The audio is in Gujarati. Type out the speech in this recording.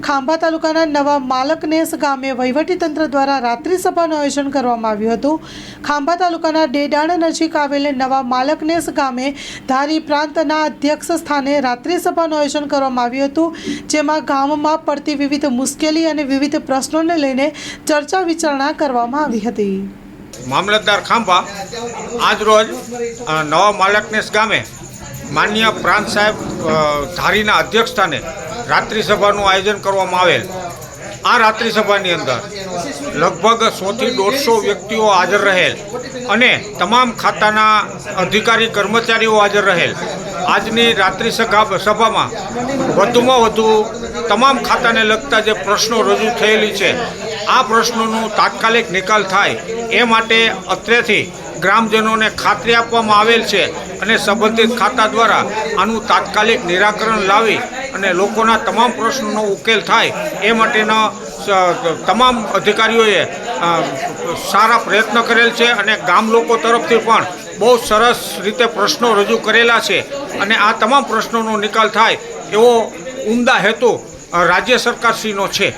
ખાંભા તાલુકાના નવા માલકનેસ ગામે વહીવટીતંત્ર દ્વારા રાત્રિ સભાનું આયોજન કરવામાં આવ્યું હતું। ખાંભા તાલુકાના ડેડાણ નજીક આવેલ નવા માલકનેસ ગામે ધારી પ્રાંતના અધ્યક્ષ સ્થાને રાત્રિ સભાનું આયોજન કરવામાં આવ્યું હતું, જેમાં ગામમાં પડતી વિવિધ મુશ્કેલી અને વિવિધ પ્રશ્નોને લઈને ચર્ચા વિચારણા કરવામાં આવી હતી। મામલતદાર ખાંભા આજરોજ નવા માલકનેસ ગામે માનનીય પ્રાંત સાહેબ ધારીના અધ્યક્ષ સ્થાને રાત્રિ સભાનું આયોજન કરવામાં આવેલ। આ રાત્રિ સભાની અંદર લગભગ 100 થી 150 વ્યક્તિઓ હાજર રહેલ અને તમામ ખાતાના અધિકારી કર્મચારીઓ હાજર રહેલ। આજની રાત્રિ સભામાં વધુમાં વધુ તમામ ખાતાને લગતા જે પ્રશ્નો રજૂ થયેલી છે આ પ્રશ્નોનું તાત્કાલિક નિકાલ થાય એ માટે અત્રેથી ગ્રામજનોને ખાતરી આપવામાં આવેલ છે અને સંબંધિત ખાતા દ્વારા આનું તાત્કાલિક નિરાકરણ લાવી અને લોકોના તમામ પ્રશ્નોનો ઉકેલ થાય એ માટેના તમામ અધિકારીઓએ સારા પ્રયત્ન કરેલ છે અને ગામ લોકો તરફથી પણ બહુ સરસ રીતે પ્રશ્નો રજૂ કરેલા છે અને આ તમામ પ્રશ્નોનો નિકાલ થાય એવો ઉમદા હેતુ રાજ્ય સરકારશ્રીનો છે।